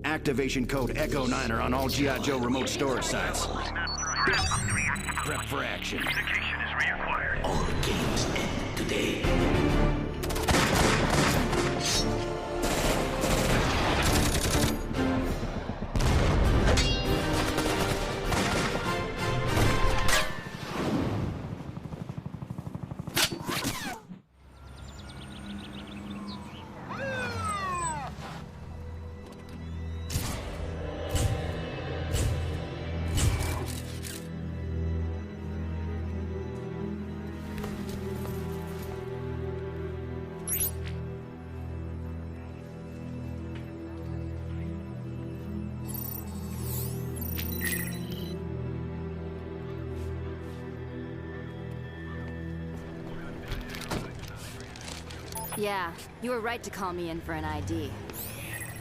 Activation code Echo 9 are on all G.I. Joe remote storage sites. Prep for action. Communication is reacquired. All games end today. Yeah, you were right to call me in for an ID.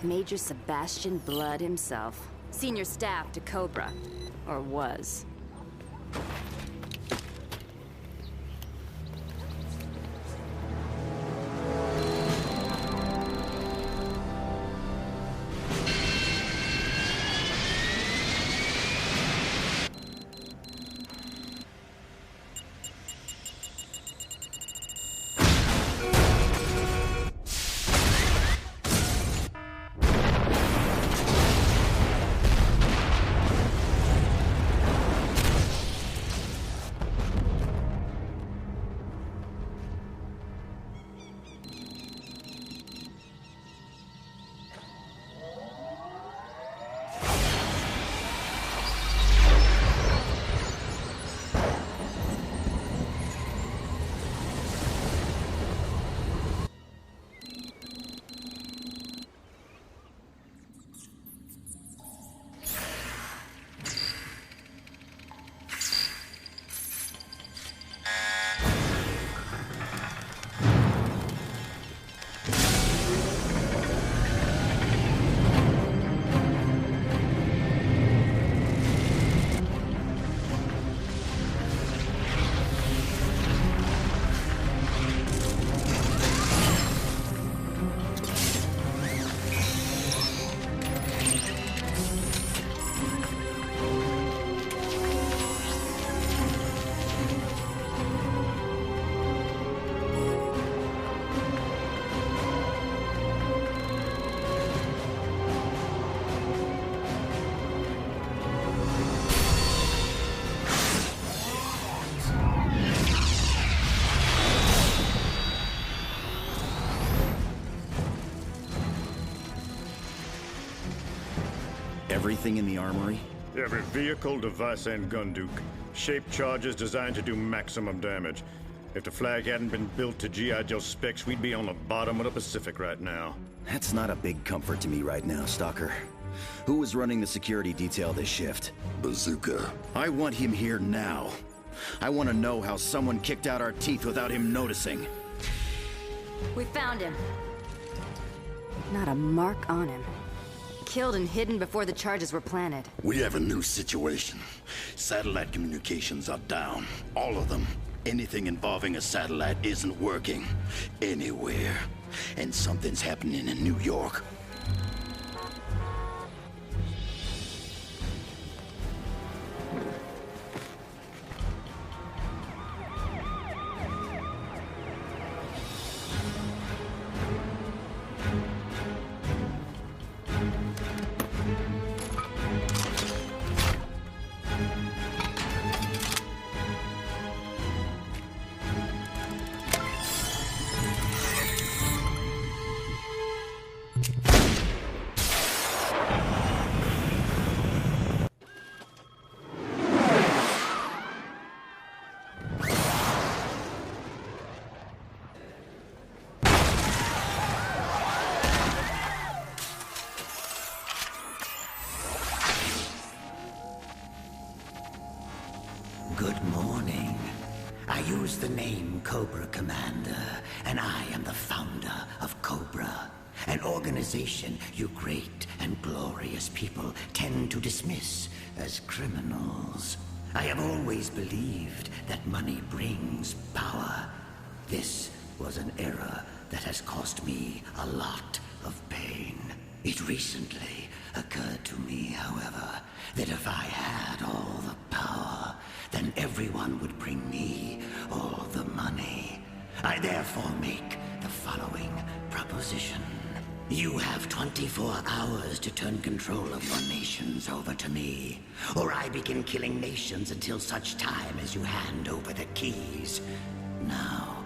Major Sebastian Blood himself. Senior staff to Cobra. Or was. Everything in the armory? Every vehicle, device, and gun, Duke. Shaped charges designed to do maximum damage. If the flag hadn't been built to G.I. Joe specs, we'd be on the bottom of the Pacific right now. That's not a big comfort to me right now, Stalker. Who was running the security detail this shift? Bazooka. I want him here now. I want to know how someone kicked out our teeth without him noticing. We found him. Not a mark on him. Killed and hidden before the charges were planted. We have a new situation. Satellite communications are down. All of them. Anything involving a satellite isn't working. Anywhere. And something's happening in New York. Good morning. I use the name Cobra Commander, and I am the founder of Cobra, an organization you great and glorious people tend to dismiss as criminals. I have always believed that money brings power. This was an error that has cost me a lot of pain. It recently occurred to me, however, that if I had all the power, then everyone would bring me all the money. I therefore make the following proposition. You have 24 hours to turn control of your nations over to me, or I begin killing nations until such time as you hand over the keys. Now,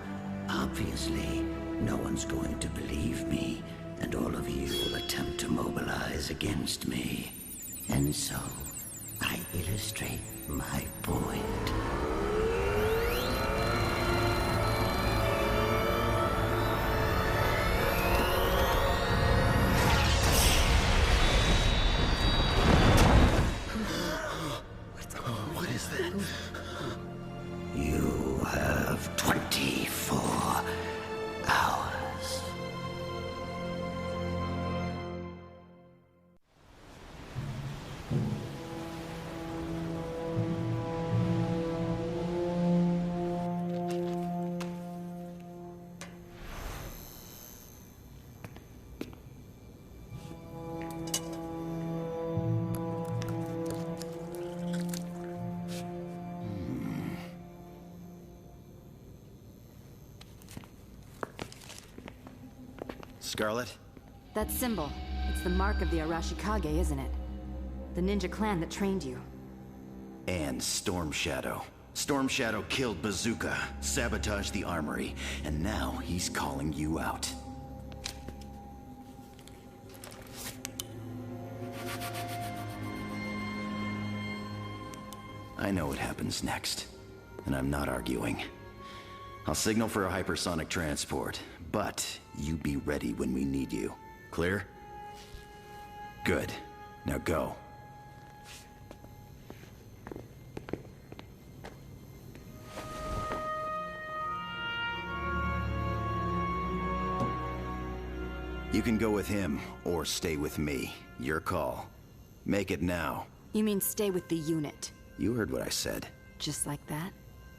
obviously, no one's going to believe me, and all of you will attempt to mobilize against me. And so, I illustrate my point. What is that? You have 24 hours. Scarlet? That symbol. It's the mark of the Arashikage, isn't it? The ninja clan that trained you. And Storm Shadow. Storm Shadow killed Bazooka, sabotaged the armory, and now he's calling you out. I know what happens next, and I'm not arguing. I'll signal for a hypersonic transport, but you be ready when we need you. Clear? Good. Now go. You can go with him, or stay with me. Your call. Make it now. You mean stay with the unit? You heard what I said. Just like that?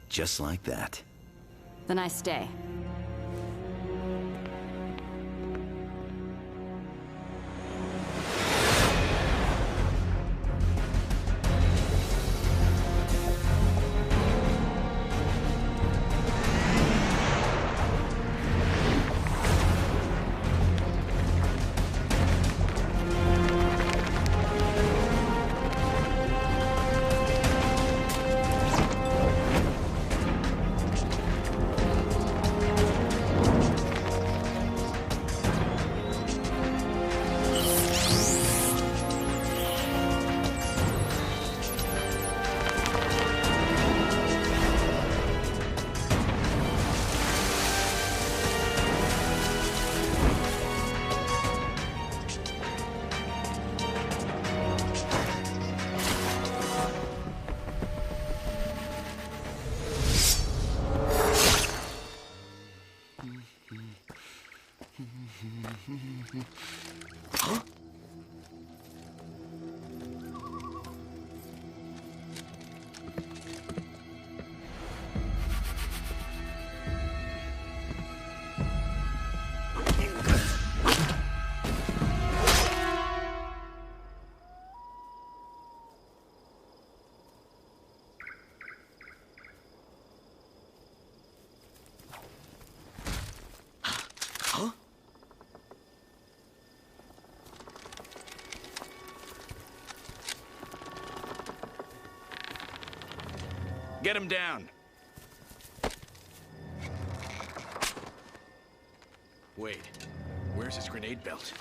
Just like that. Then I stay. Get him down. Wait, where's his grenade belt?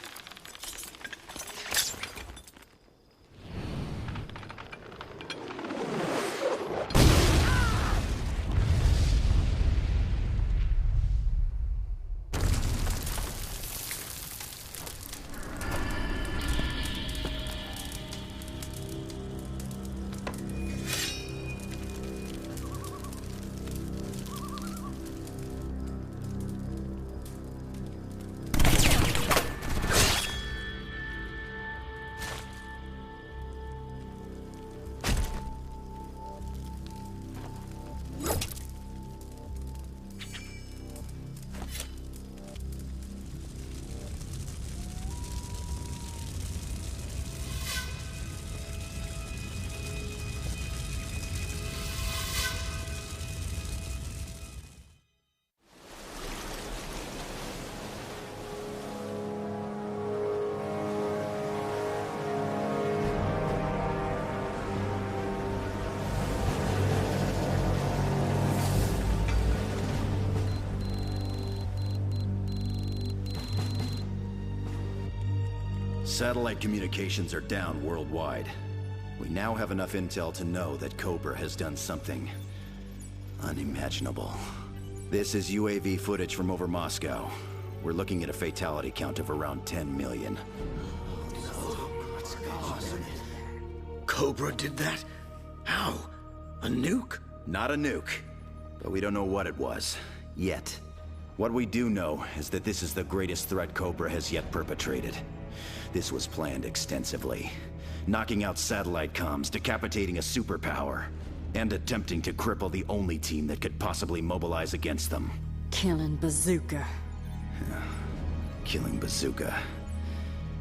Satellite communications are down worldwide. We now have enough intel to know that Cobra has done something unimaginable. This is UAV footage from over Moscow. We're looking at a fatality count of around 10 million. Cobra did that? How? A nuke? Not a nuke, but we don't know what it was, yet. What we do know is that this is the greatest threat Cobra has yet perpetrated. This was planned extensively, knocking out satellite comms, decapitating a superpower, and attempting to cripple the only team that could possibly mobilize against them. Killing Bazooka. Killing Bazooka.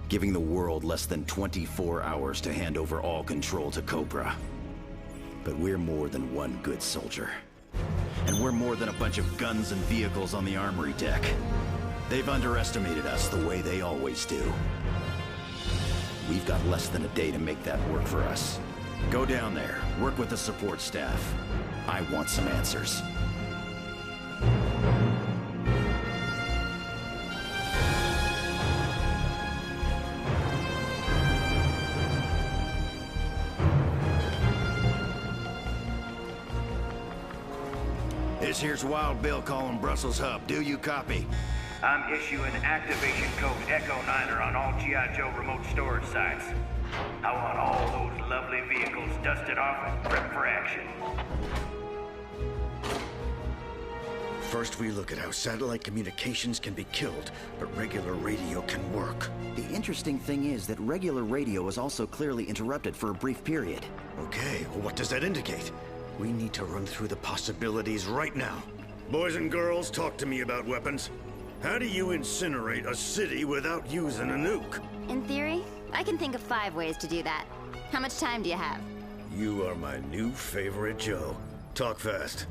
Giving the world less than 24 hours to hand over all control to Cobra. But we're more than one good soldier. And we're more than a bunch of guns and vehicles on the armory deck. They've underestimated us the way they always do. We've got less than a day to make that work for us. Go down there, work with the support staff. I want some answers. This here's Wild Bill calling Brussels Hub. Do you copy? I'm issuing activation code Echo Niner on all G.I. Joe remote storage sites. I want all those lovely vehicles dusted off and prepped for action. First we look at how satellite communications can be killed, but regular radio can work. The interesting thing is that regular radio is also clearly interrupted for a brief period. Okay, well what does that indicate? We need to run through the possibilities right now. Boys and girls, talk to me about weapons. How do you incinerate a city without using a nuke? In theory, I can think of 5 ways to do that. How much time do you have? You are my new favorite Joe. Talk fast.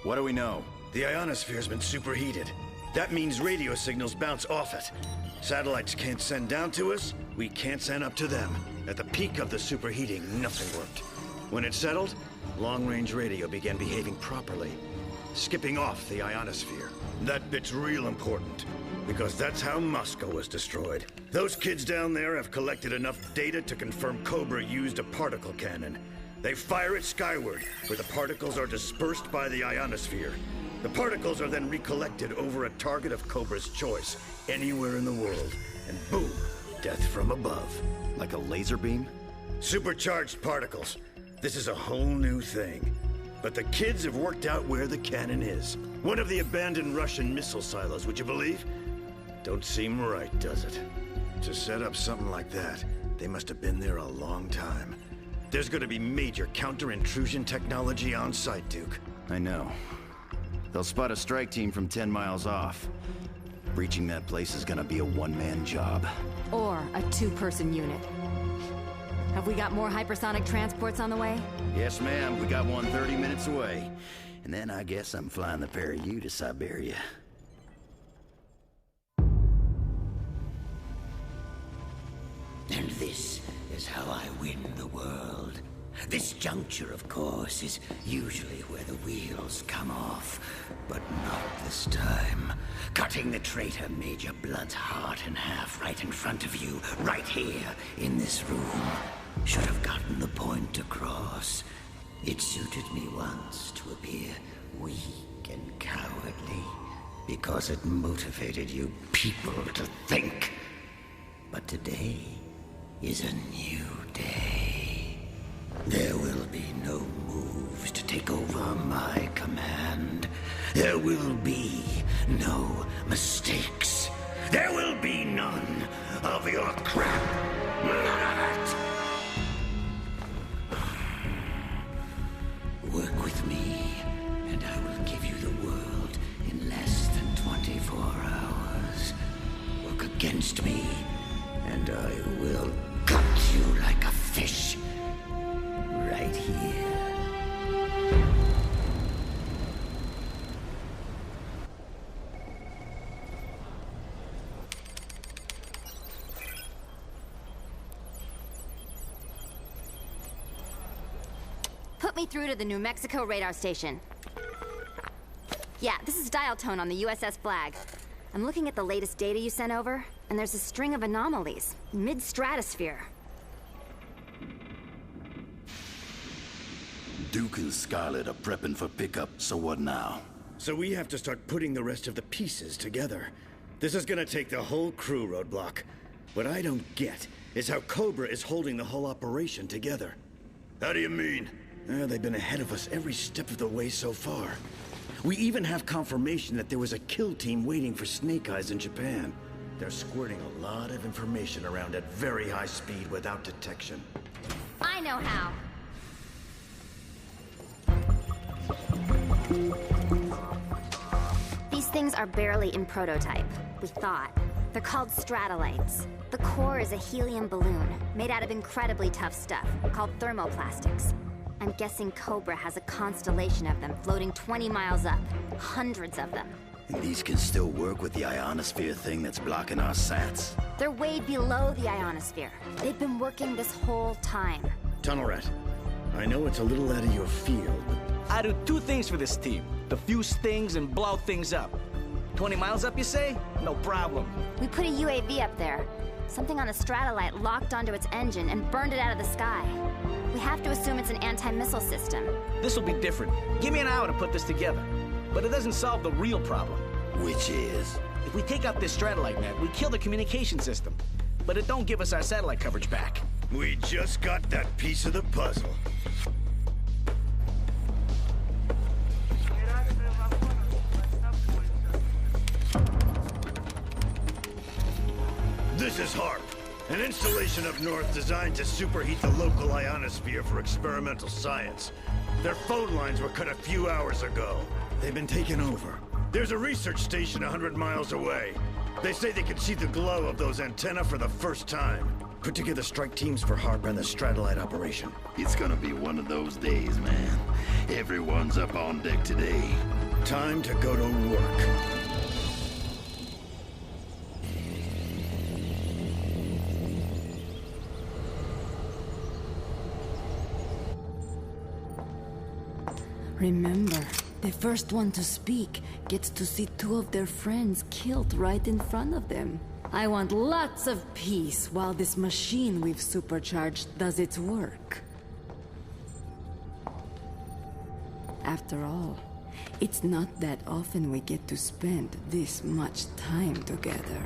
What do we know? The ionosphere's been superheated. That means radio signals bounce off it. Satellites can't send down to us, we can't send up to them. At the peak of the superheating, nothing worked. When it settled, long-range radio began behaving properly, skipping off the ionosphere. That bit's real important, because that's how Moscow was destroyed. Those kids down there have collected enough data to confirm Cobra used a particle cannon. They fire it skyward, where the particles are dispersed by the ionosphere. The particles are then recollected over a target of Cobra's choice, anywhere in the world, and boom, death from above. Like a laser beam? Supercharged particles. This is a whole new thing. But the kids have worked out where the cannon is. One of the abandoned Russian missile silos, would you believe? Don't seem right, does it? To set up something like that, they must have been there a long time. There's gonna be major counter-intrusion technology on site, Duke. I know. They'll spot a strike team from 10 miles off. Breaching that place is gonna be a one-man job. Or a 2-person unit. Have we got more hypersonic transports on the way? Yes, ma'am. We got one 30 minutes away. And then I guess I'm flying the pair of you to Siberia. And this is how I win the world. This juncture, of course, is usually where the wheels come off. But not this time. Cutting the traitor Major Blood's heart in half right in front of you, right here, in this room. Should have gotten the point across. It suited me once to appear weak and cowardly, because it motivated you people to think. But today is a new day. There will be no moves to take over my command. There will be no mistakes. There will be none of your crap. None of it. Work with me, and I will give you the world in less than 24 hours. Work against me, and I will cut you like a fish. Right here. Put me through to the New Mexico radar station. Yeah, this is dial tone on the USS Flag. I'm looking at the latest data you sent over, and there's a string of anomalies, mid-stratosphere. Duke and Scarlet are prepping for pickup, so what now? So we have to start putting the rest of the pieces together. This is gonna take the whole crew, Roadblock. What I don't get is how Cobra is holding the whole operation together. How do you mean? They've been ahead of us every step of the way so far. We even have confirmation that there was a kill team waiting for Snake Eyes in Japan. They're squirting a lot of information around at very high speed without detection. I know how. These things are barely in prototype, we thought. They're called Stratolites. The core is a helium balloon, made out of incredibly tough stuff, called thermoplastics. I'm guessing Cobra has a constellation of them floating 20 miles up. Hundreds of them. And these can still work with the ionosphere thing that's blocking our sats? They're way below the ionosphere. They've been working this whole time. Tunnel Rat, I know it's a little out of your field, but I do two things for this team. Defuse things and blow things up. 20 miles up, you say? No problem. We put a UAV up there. Something on the Stratolite locked onto its engine and burned it out of the sky. We have to assume it's an anti-missile system. This'll be different. Give me an hour to put this together. But it doesn't solve the real problem. Which is? If we take out this Stratolite net, we kill the communication system. But it don't give us our satellite coverage back. we just got that piece of the puzzle. This is HARP, an installation up north designed to superheat the local ionosphere for experimental science. Their phone lines were cut a few hours ago. They've been taken over. There's a research station 100 miles away. They say they can see the glow of those antennae for the first time. Put together strike teams for HARP and the Stratolite operation. It's gonna be one of those days, man. Everyone's up on deck today. Time to go to work. Remember, the first one to speak gets to see two of their friends killed right in front of them. I want lots of peace while this machine we've supercharged does its work. After all, it's not that often we get to spend this much time together.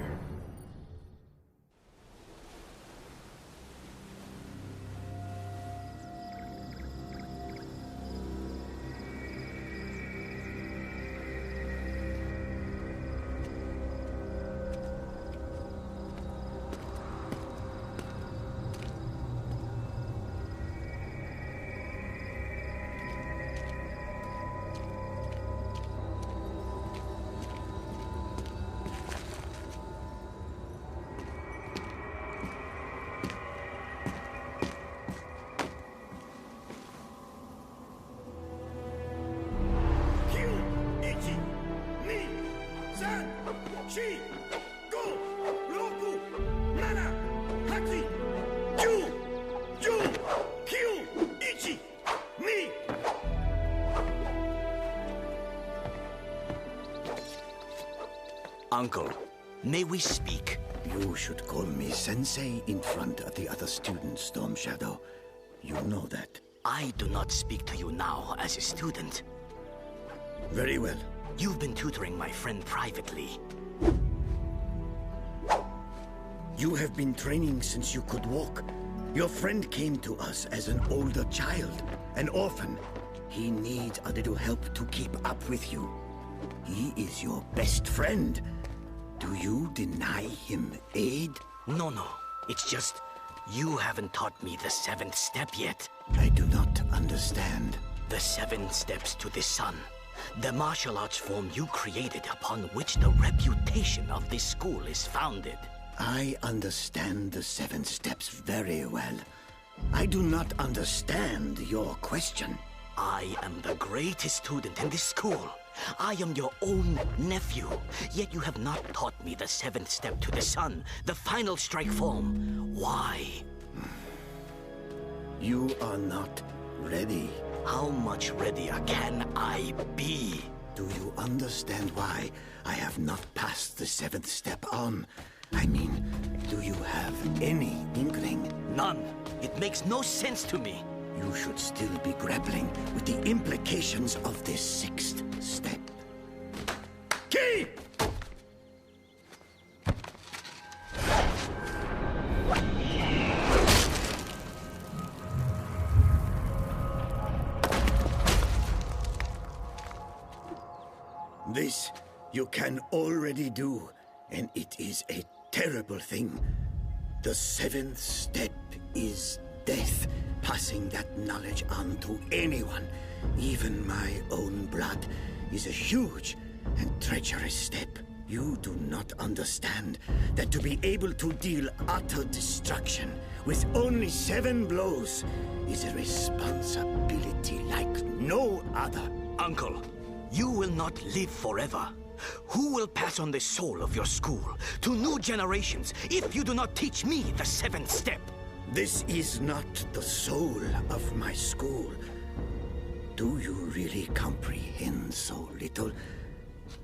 Uncle, may we speak? You should call me Sensei in front of the other students, Storm Shadow. You know that. I do not speak to you now as a student. Very well. You've been tutoring my friend privately. You have been training since you could walk. Your friend came to us as an older child, an orphan. He needs a little help to keep up with you. He is your best friend. Do you deny him aid? No. It's just, you haven't taught me the 7th step yet. I do not understand. The 7 steps to the sun. The martial arts form you created upon which the reputation of this school is founded. I understand the 7 steps very well. I do not understand your question. I am the greatest student in this school. I am your own nephew, yet you have not taught me the 7th step to the sun, the final strike form. Why? You are not ready. How much readier can I be? Do you understand why I have not passed the 7th step on? I mean, do you have any inkling? None. It makes no sense to me. You should still be grappling with the implications of this 6th step. Key! This you can already do, and it is a terrible thing. The 7th step is death. Passing that knowledge on to anyone, even my own blood, is a huge and treacherous step. You do not understand that to be able to deal utter destruction with only 7 blows is a responsibility like no other. Uncle, you will not live forever. Who will pass on the soul of your school to new generations if you do not teach me the 7th step? This is not the soul of my school. Do you really comprehend so little?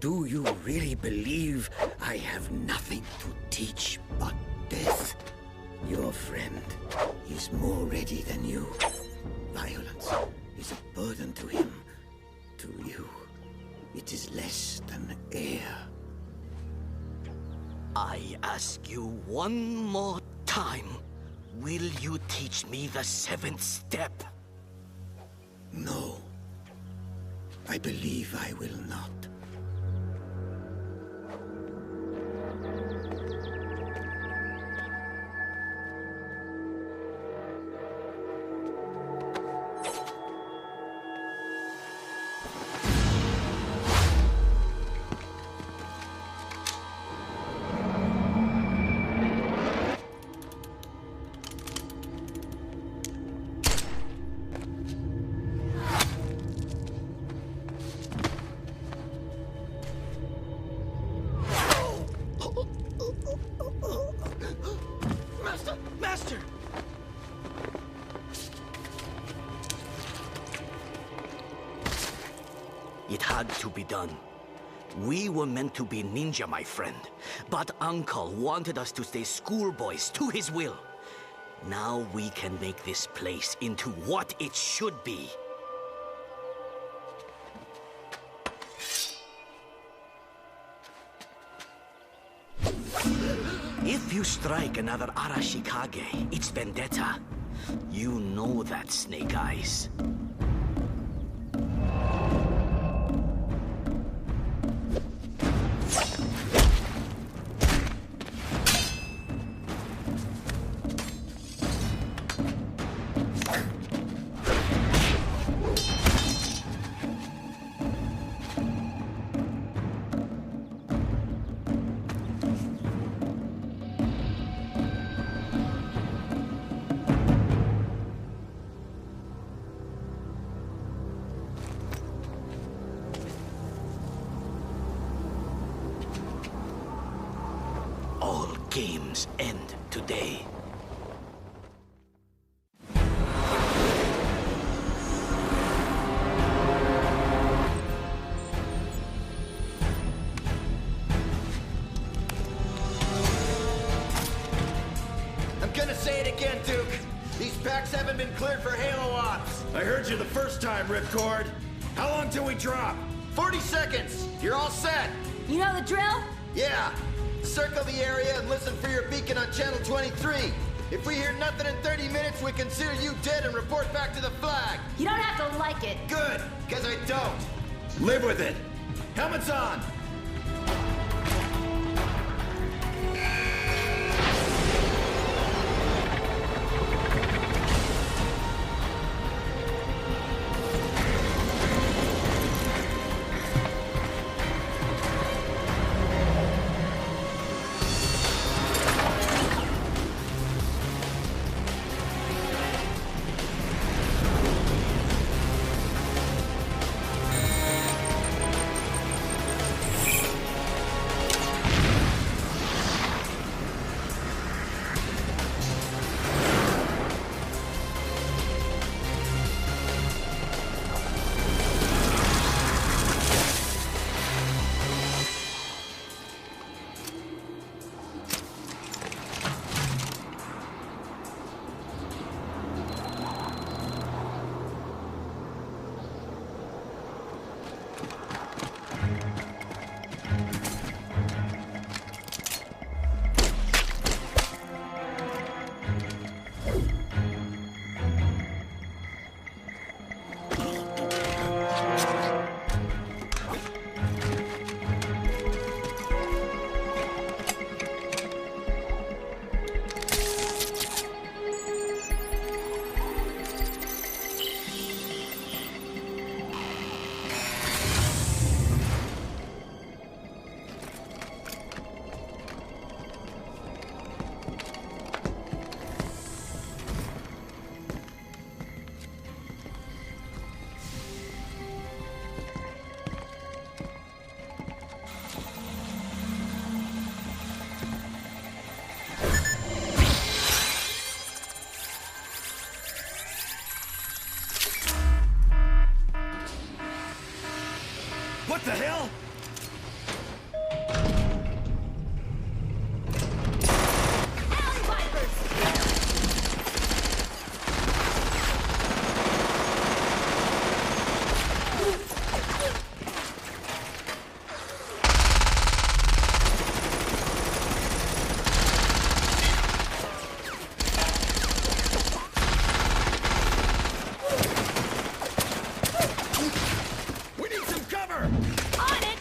Do you really believe I have nothing to teach but death? Your friend is more ready than you. Violence is a burden to him. To you, it is less than air. I ask you one more time. Will you teach me the 7th step? No. I believe I will not. Master! It had to be done. We were meant to be ninja, my friend. But Uncle wanted us to stay schoolboys to his will. Now we can make this place into what it should be. If you strike another Arashikage, it's vendetta. You know that, Snake Eyes. All games end today. I'm gonna say it again, Duke. These packs haven't been cleared for Halo ops. I heard you the first time, Ripcord. How long till we drop? 40 seconds. You're all set. You know the drill? Yeah. Circle the area and listen for your beacon on Channel 23. If we hear nothing in 30 minutes, we consider you dead and report back to the flag. You don't have to like it. Good, because I don't. Live with it. Helmets on. What the hell? We need some cover! On it!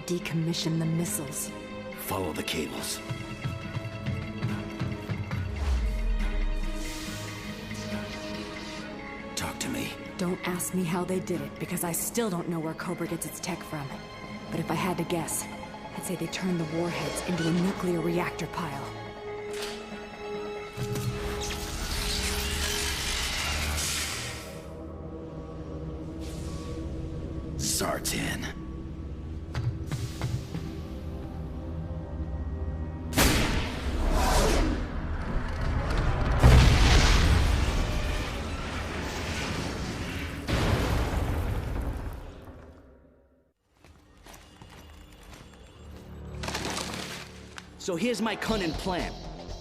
Decommission the missiles. Follow the cables. Talk to me. Don't ask me how they did it, because I still don't know where Cobra gets its tech from. But if I had to guess, I'd say they turned the warheads into a nuclear reactor pile. Zartan. So here's my cunning plan.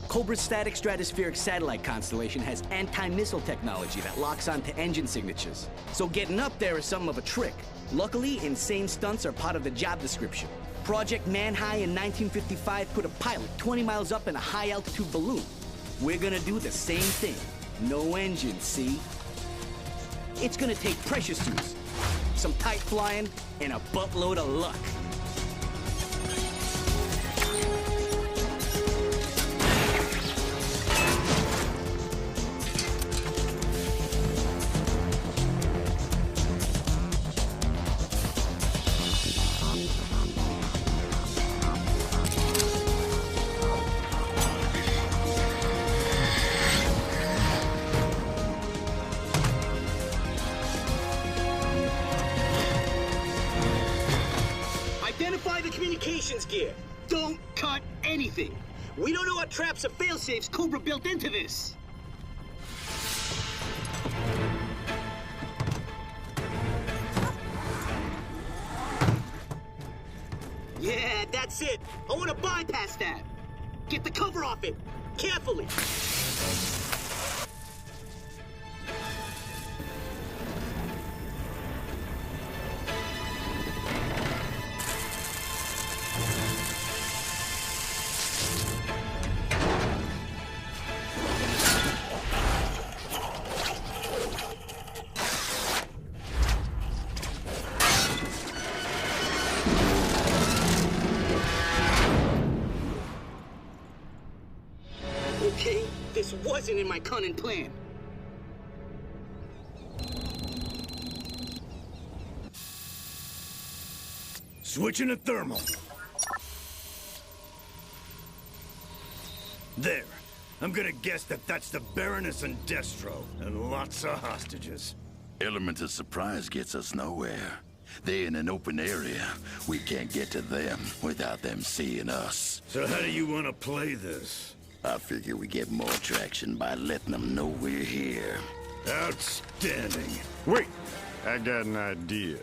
Cobra's static stratospheric satellite constellation has anti-missile technology that locks onto engine signatures. So getting up there is something of a trick. Luckily, insane stunts are part of the job description. Project Manhigh in 1955 put a pilot 20 miles up in a high-altitude balloon. We're gonna do the same thing. No engine, see? It's gonna take pressure suits, some tight flying, and a buttload of luck. Identify the communications gear. Don't cut anything. We don't know what traps or failsafes Cobra built into this. Yeah, that's it. I want to bypass that. Get the cover off it. Carefully. Okay, this wasn't in my cunning plan. Switching to thermal. There. I'm gonna guess that that's the Baroness and Destro, and lots of hostages. Element of surprise gets us nowhere. They're in an open area. We can't get to them without them seeing us. So how do you want to play this? I figure we get more traction by letting them know we're here. Outstanding. Wait, I got an idea.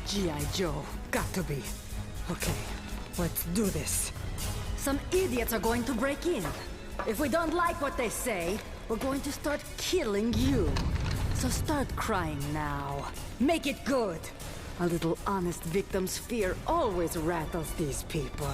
G.I. Joe. Got to be. Okay, let's do this. Some idiots are going to break in. If we don't like what they say, we're going to start killing you. So start crying now. Make it good. A little honest victim's fear always rattles these people.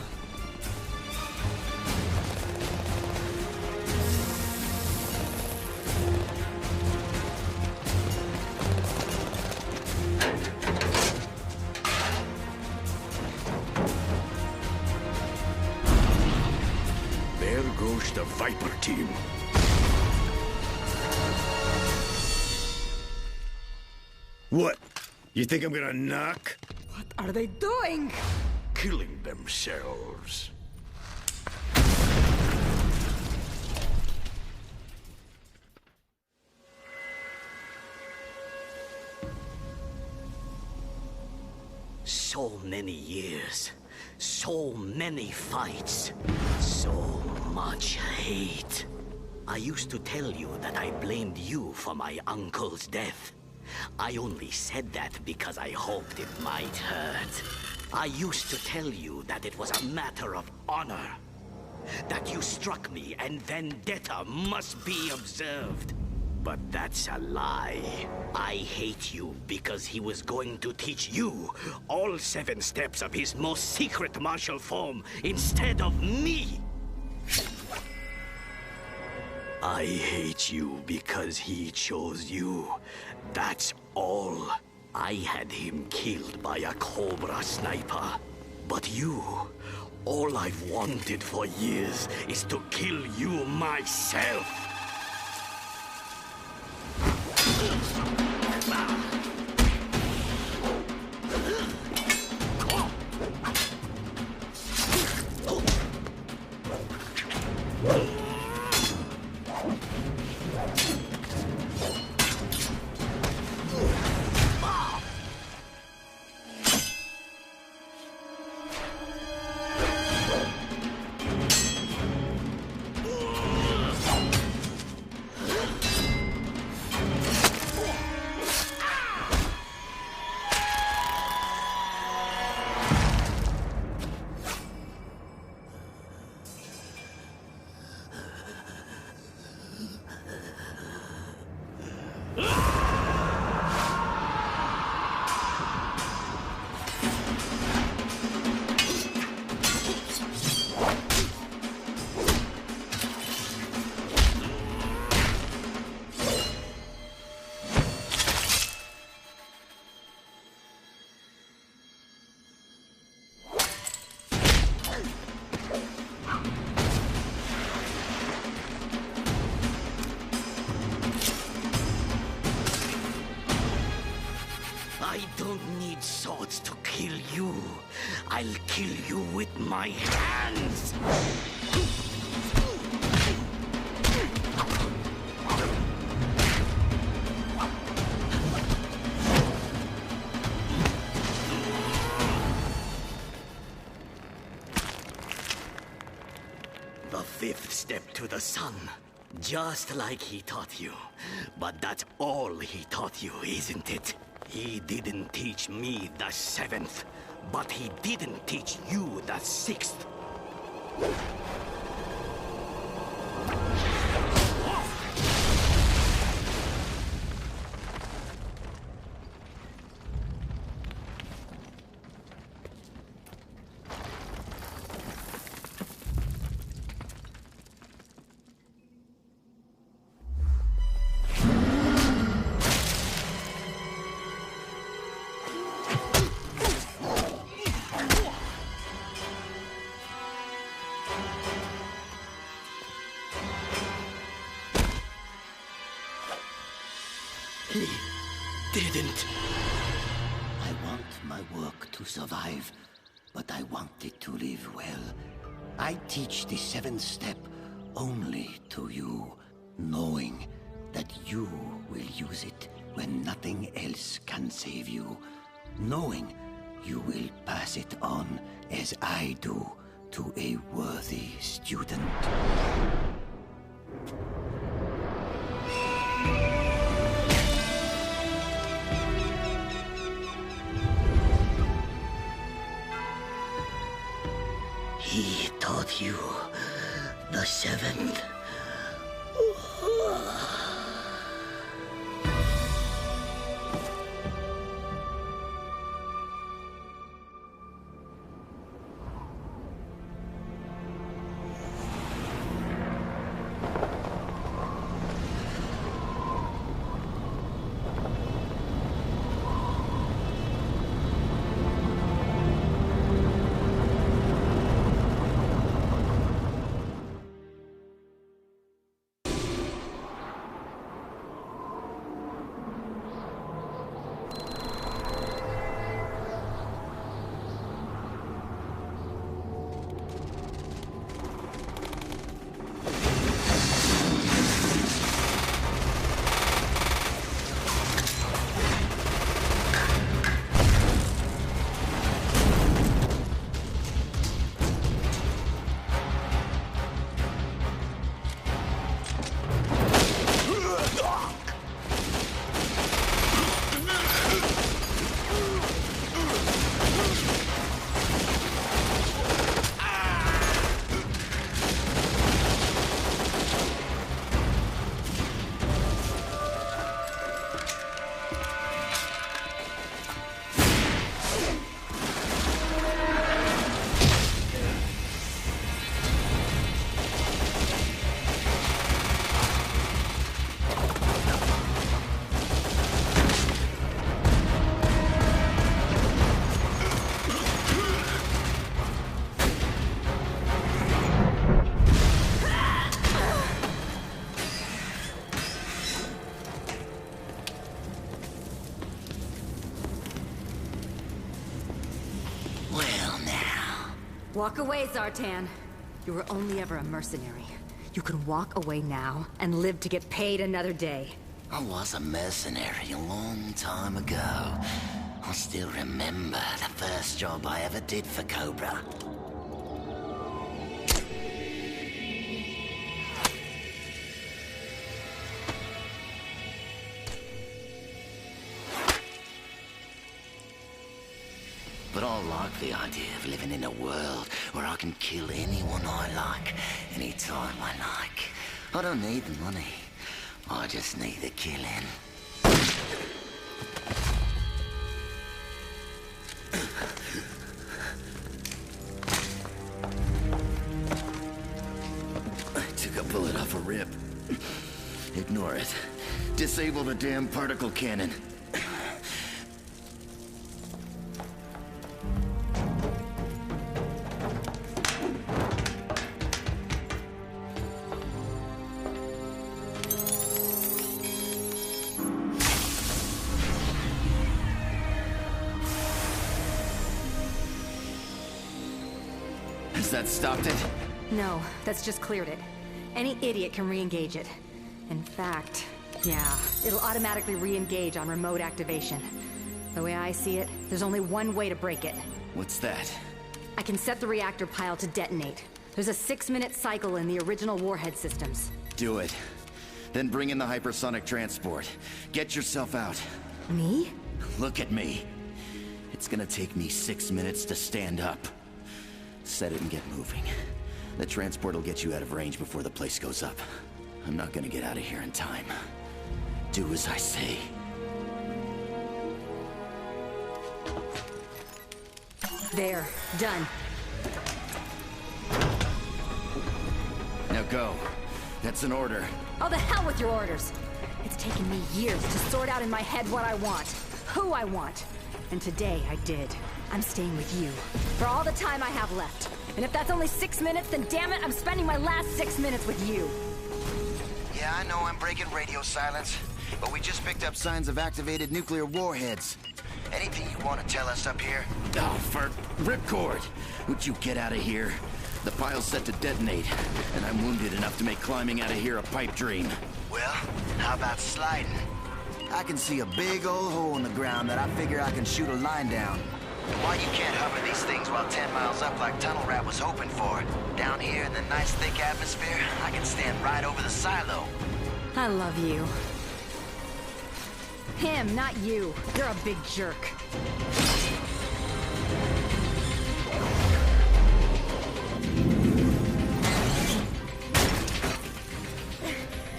The Viper team. What? You think I'm gonna knock? What are they doing? Killing themselves. So many years. So many fights. So much hate. I used to tell you that I blamed you for my uncle's death. I only said that because I hoped it might hurt. I used to tell you that it was a matter of honor. That you struck me and vendetta must be observed. But that's a lie. I hate you because he was going to teach you all 7 steps of his most secret martial form instead of me. I hate you because he chose you. That's all. I had him killed by a Cobra sniper. But you, all I've wanted for years is to kill you myself. I don't need swords to kill you. I'll kill you with my hands! The 5th step to the sun. Just like he taught you. But that's all he taught you, isn't it? He didn't teach me the 7th, but he didn't teach you the 6th. He didn't. I want my work to survive, but I want it to live well. I teach the seventh step only to you, knowing that you will use it when nothing else can save you. Knowing you will pass it on as I do to a worthy student. He taught you the seventh. Walk away, Zartan. You were only ever a mercenary. You can walk away now and live to get paid another day. I was a mercenary a long time ago. I still remember the first job I ever did for Cobra. But I like the idea of living in a world where I can kill anyone I like, anytime I like. I don't need the money. I just need the killing. I took a bullet off a rib. Ignore it. Disable the damn particle cannon. Has that stopped it? No, that's just cleared it. Any idiot can re-engage it. In fact, yeah, it'll automatically re-engage on remote activation. The way I see it, there's only one way to break it. What's that? I can set the reactor pile to detonate. There's a 6-minute cycle in the original warhead systems. Do it. Then bring in the hypersonic transport. Get yourself out. Me? Look at me. It's gonna take me 6 minutes to stand up. Set it and get moving. The transport will get you out of range before the place goes up. I'm not gonna get out of here in time. Do as I say. There. Done. Now go. That's an order. Oh, the hell with your orders! It's taken me years to sort out in my head what I want, who I want. And today I did. I'm staying with you. For all the time I have left. And if that's only 6 minutes, then damn it, I'm spending my last 6 minutes with you. Yeah, I know I'm breaking radio silence. but we just picked up signs of activated nuclear warheads. Anything you want to tell us up here? Oh, for Ripcord, would you get out of here? The pile's set to detonate, and I'm wounded enough to make climbing out of here a pipe dream. Well, how about sliding? I can see a big old hole in the ground that I figure I can shoot a line down. Why you can't hover these things while 10 miles up like Tunnel Rat was hoping for? Down here in the nice thick atmosphere, I can stand right over the silo. I love you. Him, not you. You're a big jerk.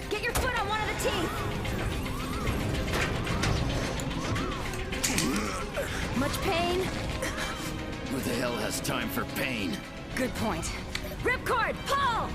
Get your foot on one of the teeth! Much pain? Who the hell has time for pain? Good point. Ripcord, pull!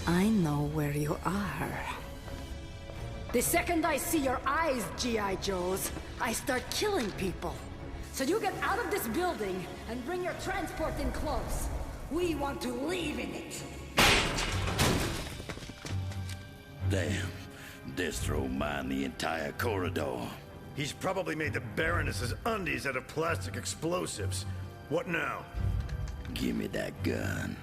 I know where you are. The second I see your eyes, G.I. Joes, I start killing people. So you get out of this building and bring your transport in close. We want to leave in it. Damn. Destro mined the entire corridor. He's probably made the Baroness's undies out of plastic explosives. What now? Give me that gun.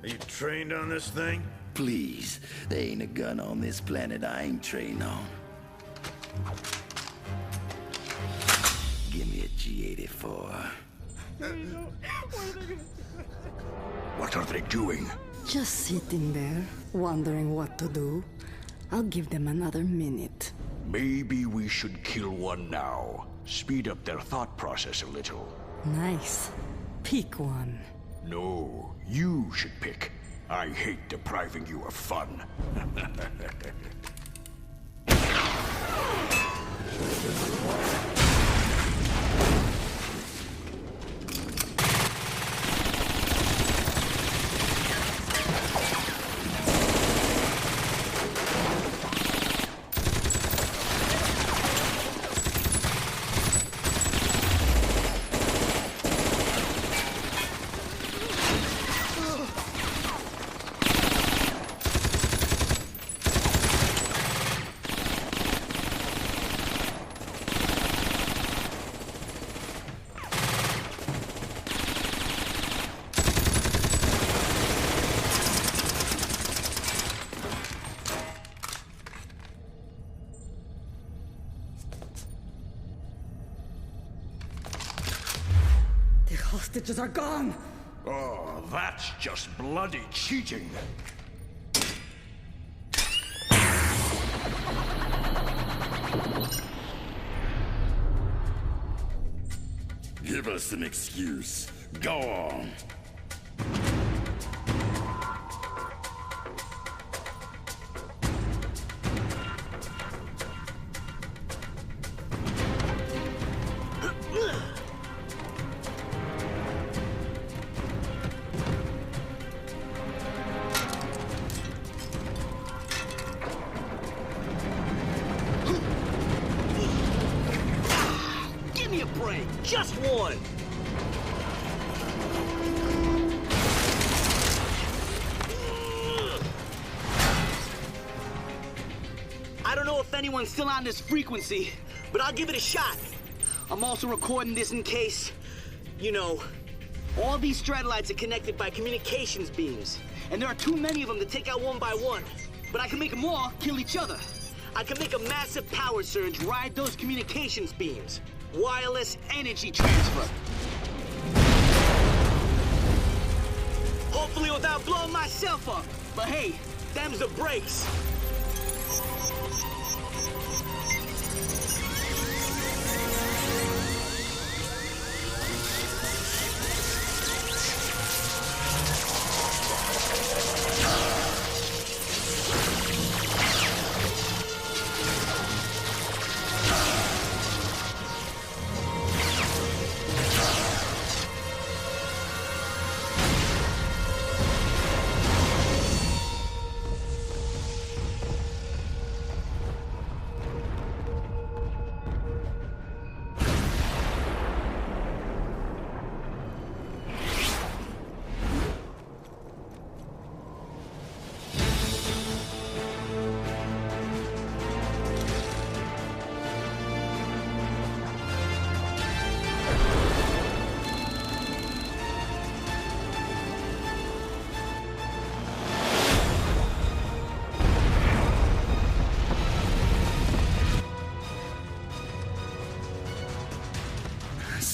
Are you trained on this thing? Please, there ain't a gun on this planet I ain't trained on. Give me a G84. What are they doing? Just sitting there, wondering what to do. I'll give them another minute. Maybe we should kill one now. Speed up their thought process a little. Nice. Pick one. No, you should pick. I hate depriving you of fun. Hostages are gone! Oh, that's just bloody cheating. Give us an excuse. Go on. Just one! I don't know if anyone's still on this frequency, but I'll give it a shot. I'm also recording this in case, you know, all these Stratolites are connected by communications beams, and there are too many of them to take out one by one. But I can make them all kill each other. I can make a massive power surge ride those communications beams. Wireless energy transfer. Hopefully without blowing myself up. But hey, them's the breaks.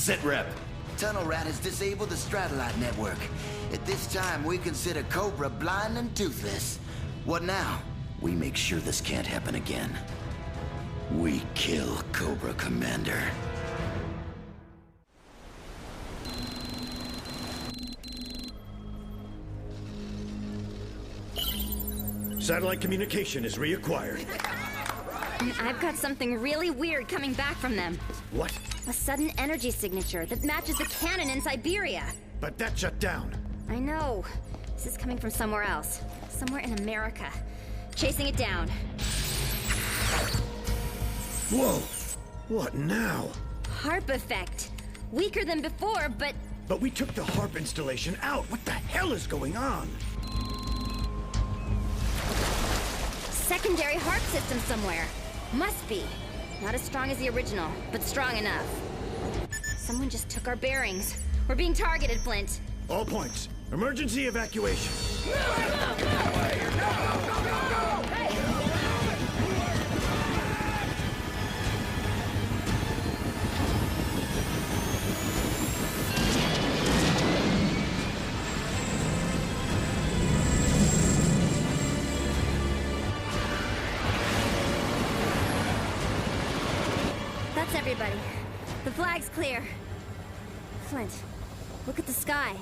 Sit rep. Tunnel Rat has disabled the Stratolite network. At this time, we consider Cobra blind and toothless. What now? We make sure this can't happen again. We kill Cobra Commander. Satellite communication is reacquired. And I've got something really weird coming back from them. What? A sudden energy signature that matches the cannon in Siberia. But that shut down. I know. This is coming from somewhere else. Somewhere in America. Chasing it down. Whoa! What now? Harp effect. Weaker than before, but... But we took the harp installation out. What the hell is going on? Secondary harp system somewhere. Must be. Not as strong as the original, but strong enough. Someone just took our bearings. We're being targeted, Flint. All points. Emergency evacuation. That's everybody. The flag's clear. Flint, look at the sky.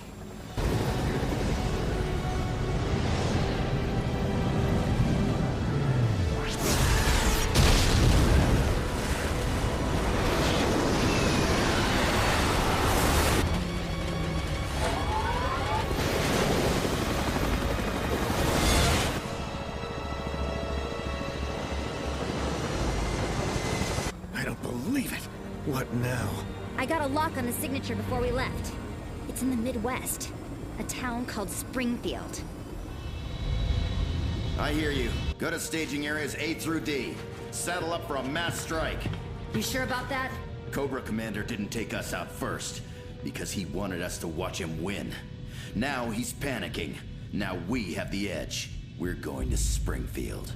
I don't believe it. What now? I got a lock on the signature before we left. It's in the Midwest. A town called Springfield. I hear you. Go to staging areas A through D. Saddle up for a mass strike. You sure about that? Cobra Commander didn't take us out first because he wanted us to watch him win. Now he's panicking. Now we have the edge. We're going to Springfield.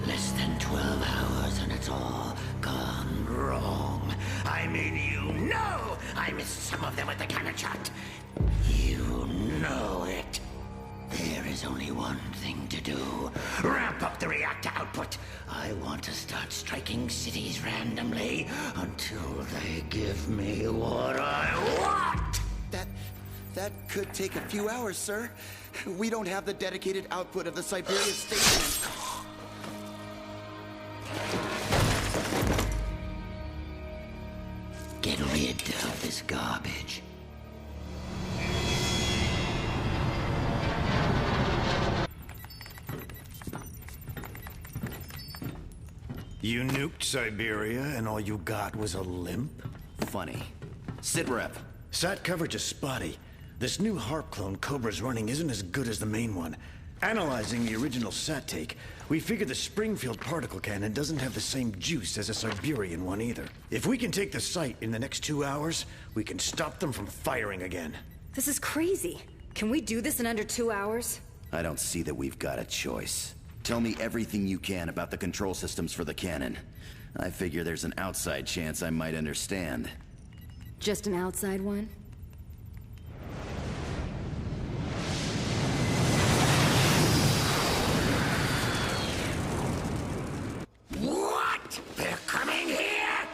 Less than 12 hours and it's all gone wrong. I mean, you know I missed some of them with the cannon shot. You know it. There is only one thing to do. Ramp up the reactor output. I want to start striking cities randomly until they give me what I want. That could take a few hours, sir. We don't have the dedicated output of the Siberia station. Get rid of this garbage. You nuked Siberia and all you got was a limp? Funny. Sit rep. Sat coverage is spotty. This new harp clone Cobra's running isn't as good as the main one. Analyzing the original Sat take, we figured the Springfield particle cannon doesn't have the same juice as a Siberian one either. If we can take the site in the next 2 hours, we can stop them from firing again. This is crazy. Can we do this in under 2 hours? I don't see that we've got a choice. Tell me everything you can about the control systems for the cannon. I figure there's an outside chance I might understand. Just an outside one? What? They're coming here?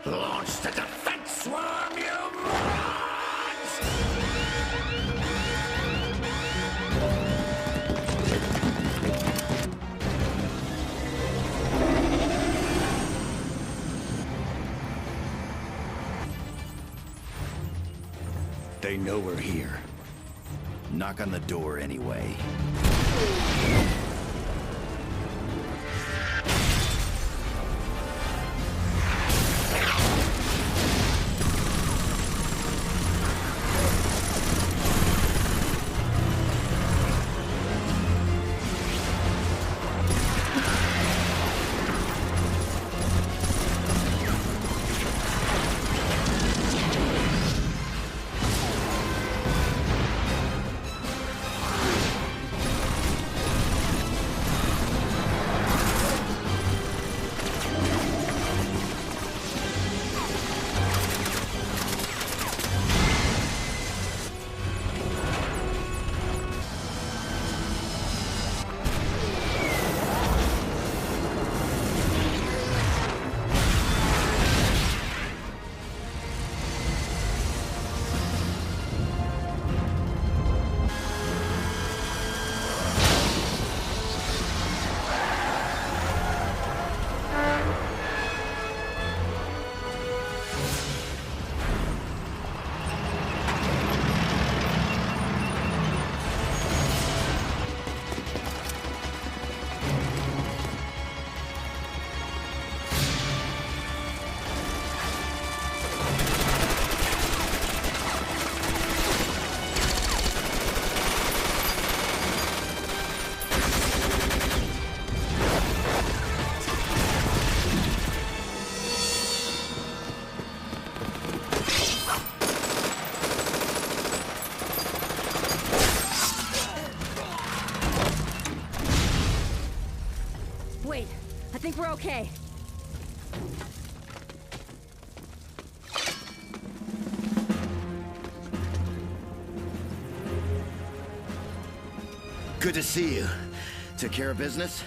Launch the defense swarm, you morons! They know we're here. Knock on the door anyway. think we're okay. Good to see you. Took care of business?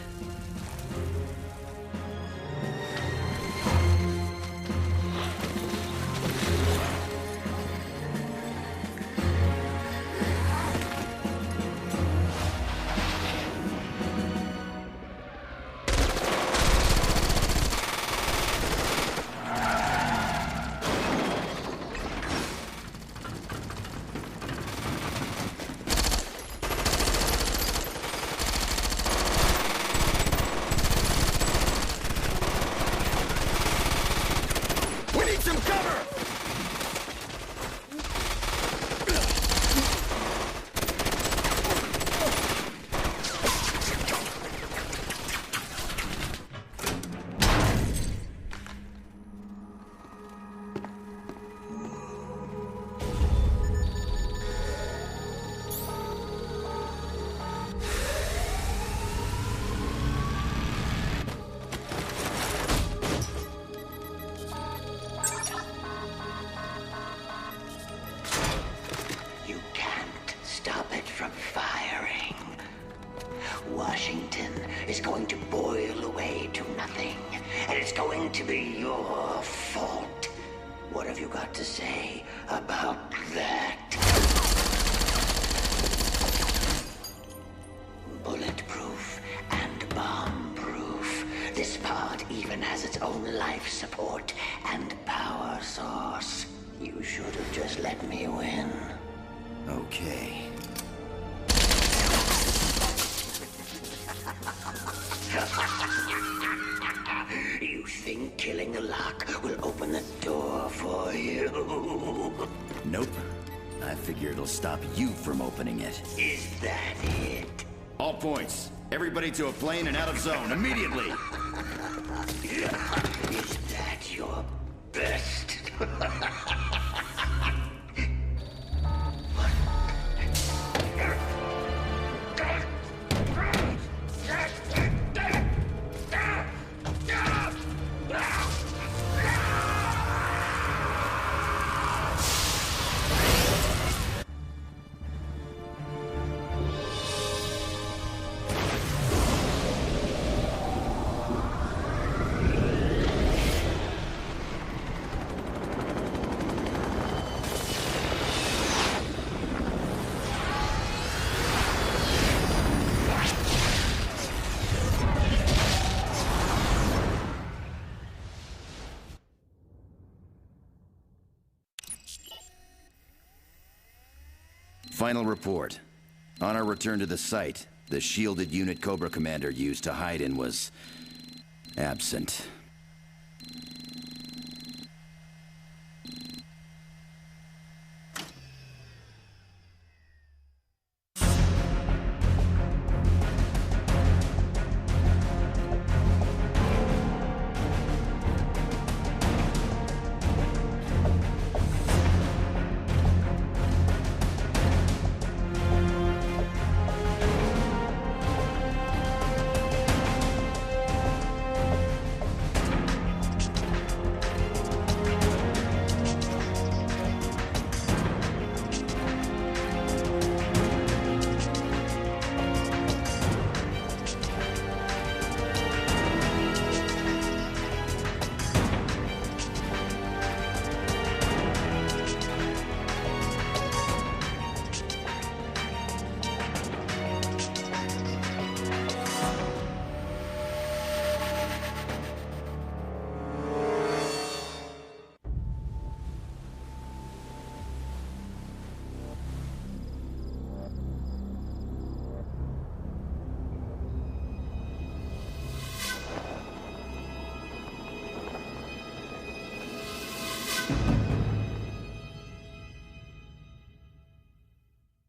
Washington is going to boil away to nothing, and it's going to be your fault. What have you got to say about that? Bulletproof and bomb-proof. This pod even has its own life support and power source. You should have just let me win. Okay. You think killing the lock will open the door for you? Nope. I figure it'll stop you from opening it. Is that it? All points. Everybody to a plane and out of zone immediately. Is that your best? Final report. On our return to the site, the shielded unit Cobra Commander used to hide in was absent.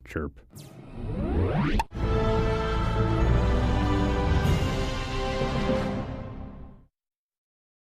Chirp.